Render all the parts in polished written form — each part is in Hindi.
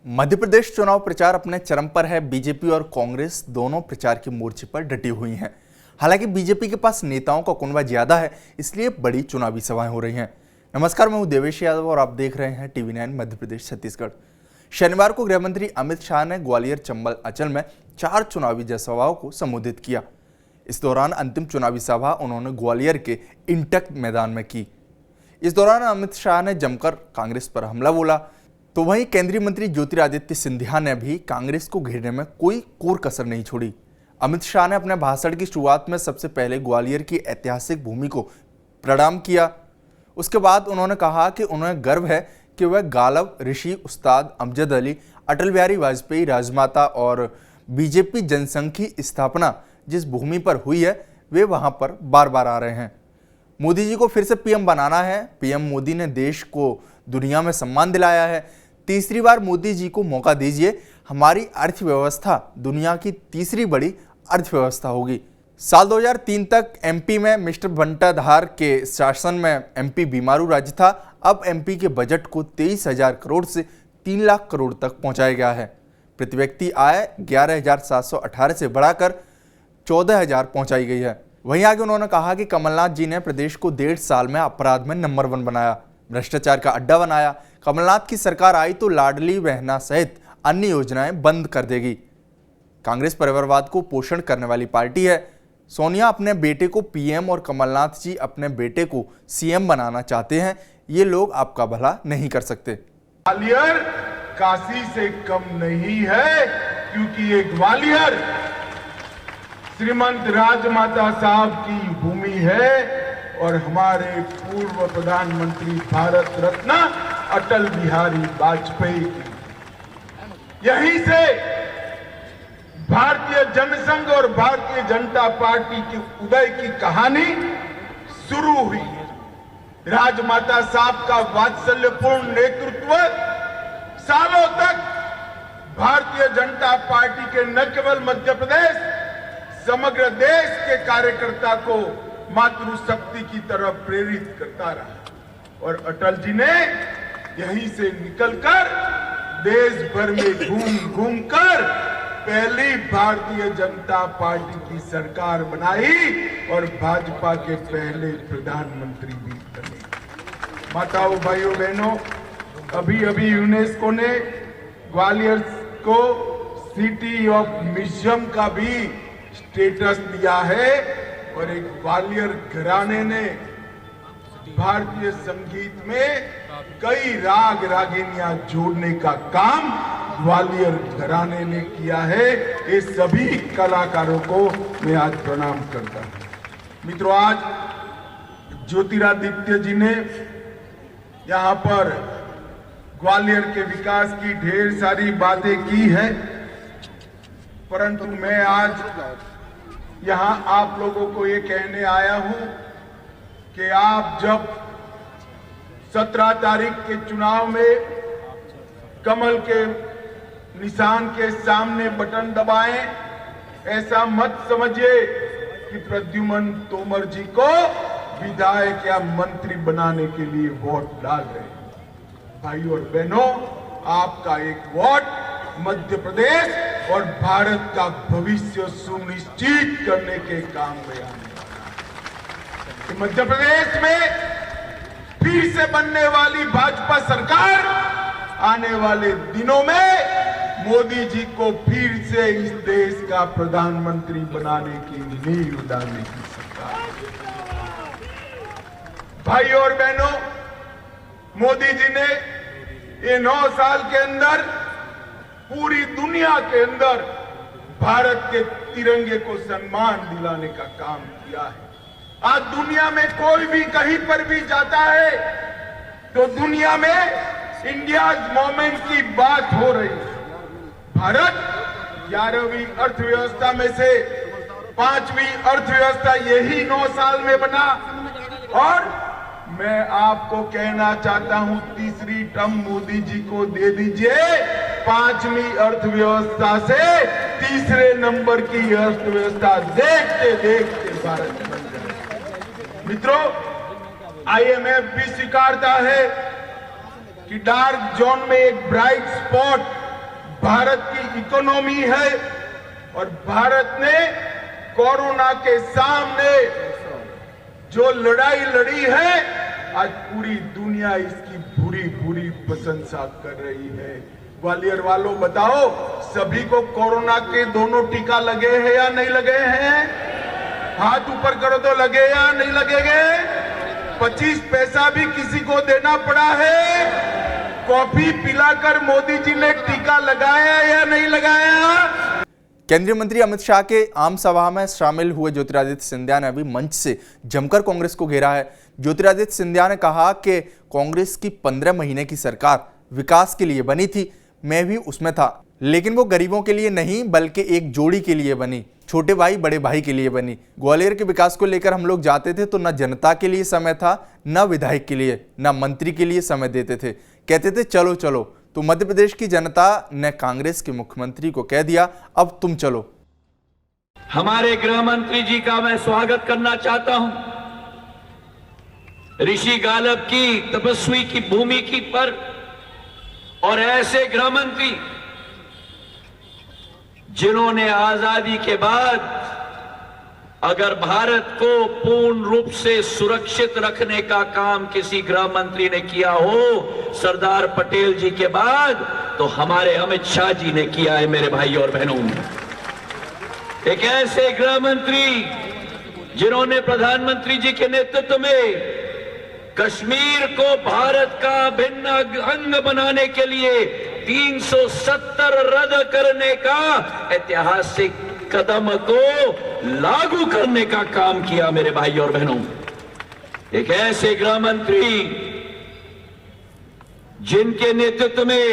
मध्य प्रदेश चुनाव प्रचार अपने चरम पर है। बीजेपी और कांग्रेस दोनों प्रचार के मोर्चे पर डटी हुई हैं। हालांकि बीजेपी के पास नेताओं का कुनबा ज्यादा है, इसलिए बड़ी चुनावी सभाएं हो रही हैं। नमस्कार, मैं हूं देवेश यादव और आप देख रहे हैं TV9 मध्य प्रदेश छत्तीसगढ़। शनिवार को गृह मंत्री अमित शाह ने ग्वालियर, चंबल, अंचल में 4 चुनावी जनसभाओं को संबोधित किया। इस दौरान अंतिम चुनावी सभा उन्होंने ग्वालियर के इंटक मैदान में की। इस दौरान अमित शाह ने जमकर कांग्रेस पर हमला बोला, तो वहीं केंद्रीय मंत्री ज्योतिरादित्य सिंधिया ने भी कांग्रेस को घेरने में कोई कोर कसर नहीं छोड़ी। अमित शाह ने अपने भाषण की शुरुआत में सबसे पहले ग्वालियर की ऐतिहासिक भूमि को प्रणाम किया। उसके बाद उन्होंने कहा कि उन्हें गर्व है कि वह गालव, ऋषि, उस्ताद अमजद अली, अटल बिहारी वाजपेयी, राजमाता और बीजेपी जनसंघ की स्थापना जिस भूमि पर हुई है, वे वहां पर बार बार आ रहे हैं। मोदी जी को फिर से पीएम बनाना है। पीएम मोदी ने देश को दुनिया में सम्मान दिलाया है। तीसरी बार मोदी जी को मौका दीजिए। हमारी अर्थव्यवस्था दुनिया की तीसरी बड़ी अर्थव्यवस्था होगी। साल 2003 तक एमपी में मिस्टर बंटाधार के शासन में एमपी बीमारू राज्य था। अब एमपी के बजट को 23,000 करोड़ से 3 लाख करोड़ तक पहुंचाया गया है। प्रति व्यक्ति आय 11,718 से बढ़ाकर 14,000 पहुंचाई गई है। वहीं आगे उन्होंने कहा कि कमलनाथ जी ने प्रदेश को 1.5 साल में अपराध में नंबर 1 बनाया, भ्रष्टाचार का अड्डा बनाया। कमलनाथ की सरकार आई तो लाडली बहना सहित अन्य योजनाएं बंद कर देगी। कांग्रेस परिवारवाद को पोषण करने वाली पार्टी है। सोनिया अपने बेटे को पीएम और कमलनाथ जी अपने बेटे को सीएम बनाना चाहते हैं। ये लोग आपका भला नहीं कर सकते। ग्वालियर काशी से कम नहीं है, क्योंकि ये ग्वालियर श्रीमंत राजमाता साहब की भूमि है और हमारे पूर्व प्रधानमंत्री भारत रत्न अटल बिहारी वाजपेयी की। यहीं से भारतीय जनसंघ और भारतीय जनता पार्टी के उदय की कहानी शुरू हुई। राजमाता साहब का वात्सल्यपूर्ण नेतृत्व सालों तक भारतीय जनता पार्टी के न केवल मध्य प्रदेश, समग्र देश के कार्यकर्ता को मातृशक्ति की तरफ प्रेरित करता रहा। और अटल जी ने यहीं से निकलकर देश भर में घूम घूम कर पहली भारतीय जनता पार्टी की सरकार बनाई और भाजपा के पहले प्रधानमंत्री भी बने। माताओं, भाइयों, बहनों, अभी अभी यूनेस्को ने ग्वालियर को सिटी ऑफ म्यूजियम का भी स्टेटस दिया है और एक ग्वालियर घराने ने भारतीय संगीत में कई राग रागिनियां जोड़ने का काम ग्वालियर घराने ने किया है। ये सभी कलाकारों को मैं आज प्रणाम करता हूं। मित्रों, आज ज्योतिरादित्य जी ने यहां पर ग्वालियर के विकास की ढेर सारी बातें की है, परंतु मैं आज यहां आप लोगों को ये कहने आया हूं कि आप जब 17 तारीख के चुनाव में कमल के निशान के सामने बटन दबाएं, ऐसा मत समझिए कि प्रद्युमन तोमर जी को विधायक या मंत्री बनाने के लिए वोट डाल रहे हैं। भाइयों और बहनों, आपका एक वोट मध्य प्रदेश और भारत का भविष्य सुनिश्चित करने के काम में आने वाला है। मध्य प्रदेश में फिर से बनने वाली भाजपा सरकार आने वाले दिनों में मोदी जी को फिर से इस देश का प्रधानमंत्री बनाने की नींव डालने की सरकार। भाइयों और बहनों, मोदी जी ने ये 9 साल के अंदर पूरी दुनिया के अंदर भारत के तिरंगे को सम्मान दिलाने का काम किया है। आज दुनिया में कोई भी कहीं पर भी जाता है तो दुनिया में इंडियाज मोमेंट की बात हो रही है। भारत 11वीं अर्थव्यवस्था में से 5वीं अर्थव्यवस्था यही 9 साल में बना और मैं आपको कहना चाहता हूं, तीसरी टर्म मोदी जी को दे दीजिए। 5वीं अर्थव्यवस्था से तीसरे नंबर की अर्थव्यवस्था देखते देखते भारत बन जाए। मित्रों, आईएमएफ भी स्वीकारता है कि डार्क जोन में एक ब्राइट स्पॉट भारत की इकोनॉमी है और भारत ने कोरोना के सामने जो लड़ाई लड़ी है, आज पूरी दुनिया इसकी बुरी बुरी प्रशंसा कर रही है। ग्वालियर वालों बताओ, सभी को कोरोना के दोनों टीका लगे हैं या नहीं लगे हैं? हाथ ऊपर करो तो लगे या नहीं लगेंगे? 25 पैसा भी किसी को देना पड़ा है? कॉफी पिलाकर मोदी जी ने टीका लगाया या नहीं लगाया? केंद्रीय मंत्री अमित शाह के आम सभा में शामिल हुए ज्योतिरादित्य सिंधिया ने अभी मंच से जमकर कांग्रेस को घेरा है। ज्योतिरादित्य सिंधिया ने कहा कि कांग्रेस की 15 महीने की सरकार विकास के लिए बनी थी, मैं भी उसमें था, लेकिन वो गरीबों के लिए नहीं बल्कि एक जोड़ी के लिए बनी, छोटे भाई बड़े भाई के लिए बनी। ग्वालियर के विकास को लेकर हम लोग जाते थे तो न जनता के लिए समय था, न विधायक के लिए, न मंत्री के लिए समय देते थे। कहते थे चलो चलो, तो मध्य प्रदेश की जनता ने कांग्रेस के मुख्यमंत्री को कह दिया अब तुम चलो। हमारे गृह मंत्री जी का मैं स्वागत करना चाहता हूं। ऋषि गालब की तपस्वी की भूमि की पर और ऐसे गृह मंत्री जिन्होंने आजादी के बाद अगर भारत को पूर्ण रूप से सुरक्षित रखने का काम किसी गृह मंत्री ने किया हो सरदार पटेल जी के बाद, तो हमारे अमित शाह जी ने किया है। मेरे भाई और बहनों, एक ऐसे गृह मंत्री जिन्होंने प्रधानमंत्री जी के नेतृत्व में कश्मीर को भारत का भिन्न अंग बनाने के लिए 370 रद्द करने का ऐतिहासिक कदम को लागू करने का काम किया। मेरे भाई और बहनों, एक ऐसे गृह मंत्री जिनके नेतृत्व में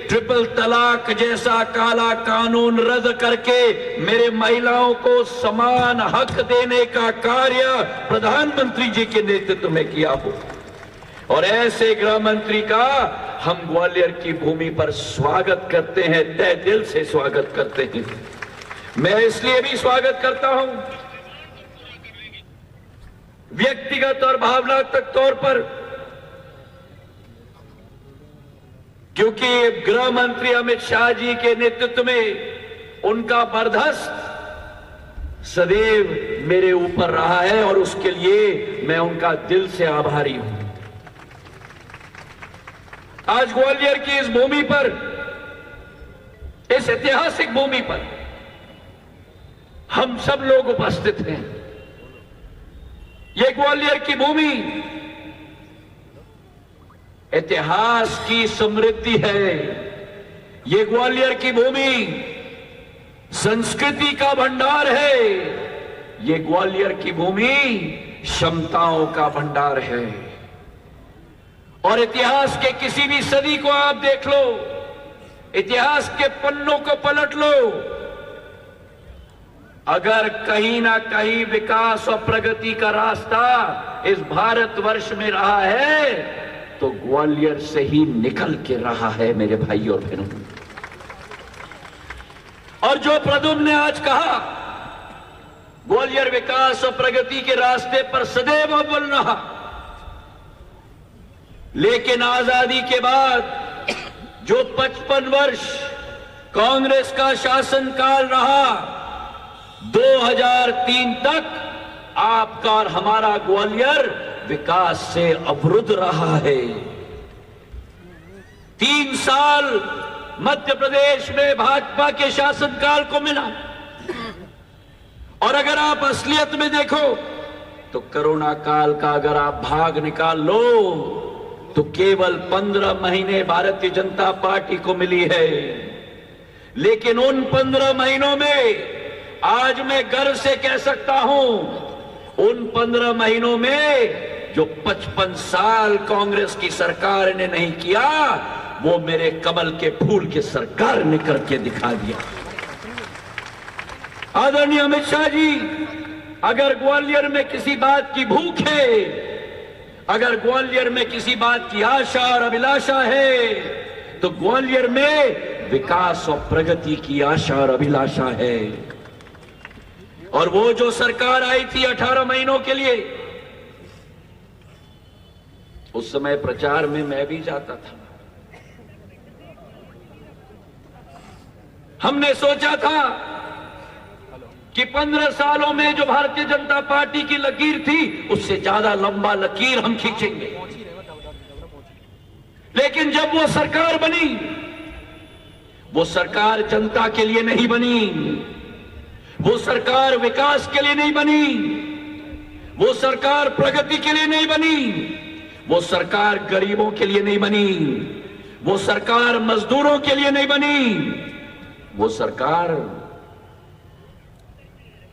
ट्रिपल तलाक जैसा काला कानून रद्द करके मेरे महिलाओं को समान हक देने का कार्य प्रधानमंत्री जी के नेतृत्व में किया हो, और ऐसे गृह मंत्री का हम ग्वालियर की भूमि पर स्वागत करते हैं, तहे दिल से स्वागत करते हैं। मैं इसलिए भी स्वागत करता हूं, व्यक्तिगत और भावनात्मक तौर पर, क्योंकि गृह मंत्री अमित शाह जी के नेतृत्व में उनका बर्दाश्त सदैव मेरे ऊपर रहा है और उसके लिए मैं उनका दिल से आभारी हूं। आज ग्वालियर की इस भूमि पर, इस ऐतिहासिक भूमि पर हम सब लोग उपस्थित हैं। ये ग्वालियर की भूमि इतिहास की समृद्धि है। ये ग्वालियर की भूमि संस्कृति का भंडार है। ये ग्वालियर की भूमि क्षमताओं का भंडार है। और इतिहास के किसी भी सदी को आप देख लो, इतिहास के पन्नों को पलट लो, अगर कहीं ना कहीं विकास और प्रगति का रास्ता इस भारतवर्ष में रहा है तो ग्वालियर से ही निकल के रहा है। मेरे भाई और बहनों, और जो प्रदुम्न ने आज कहा, ग्वालियर विकास और प्रगति के रास्ते पर सदैव अव्वल रहा, लेकिन आजादी के बाद जो 55 वर्ष कांग्रेस का शासनकाल रहा, 2003 तक आपका और हमारा ग्वालियर विकास से अवरुद्ध रहा है। 3 साल मध्य प्रदेश में भाजपा के शासनकाल को मिला, और अगर आप असलियत में देखो तो कोरोना काल का अगर आप भाग निकाल लो तो केवल 15 महीने भारतीय जनता पार्टी को मिली है। लेकिन उन 15 महीनों में आज मैं गर्व से कह सकता हूं, उन 15 महीनों में जो 55 साल कांग्रेस की सरकार ने नहीं किया, वो मेरे कमल के फूल की सरकार ने करके दिखा दिया। आदरणीय अमित शाह जी, अगर ग्वालियर में किसी बात की भूख है, अगर ग्वालियर में किसी बात की आशा और अभिलाषा है, तो ग्वालियर में विकास और प्रगति की आशा और अभिलाषा है। और वो जो सरकार आई थी 18 महीनों के लिए, उस समय प्रचार में मैं भी जाता था। हमने सोचा था कि 15 सालों में जो भारतीय जनता पार्टी की लकीर थी उससे ज्यादा लंबा लकीर हम खींचेंगे, लेकिन जब वो सरकार बनी, वो सरकार जनता के लिए नहीं बनी, वो सरकार विकास के लिए नहीं बनी, वो सरकार प्रगति के लिए नहीं बनी, वो सरकार गरीबों के लिए नहीं बनी, वो सरकार मजदूरों के लिए नहीं बनी, वो सरकार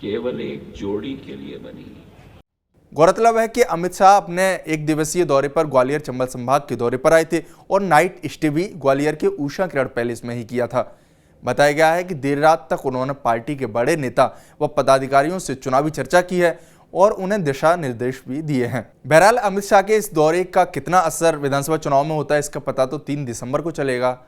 केवल एक जोड़ी के लिए बनी। गौरतलब है कि अमित शाह अपने एक दिवसीय दौरे पर ग्वालियर चंबल संभाग के दौरे पर आए थे और नाइट स्टे भी ग्वालियर के उषा किरण पैलेस में ही किया था। बताया गया है कि देर रात तक उन्होंने पार्टी के बड़े नेता व पदाधिकारियों से चुनावी चर्चा की है और उन्हें दिशा निर्देश भी दिए हैं। बहरहाल अमित शाह के इस दौरे का कितना असर विधानसभा चुनाव में होता है इसका पता तो 3 दिसंबर को चलेगा।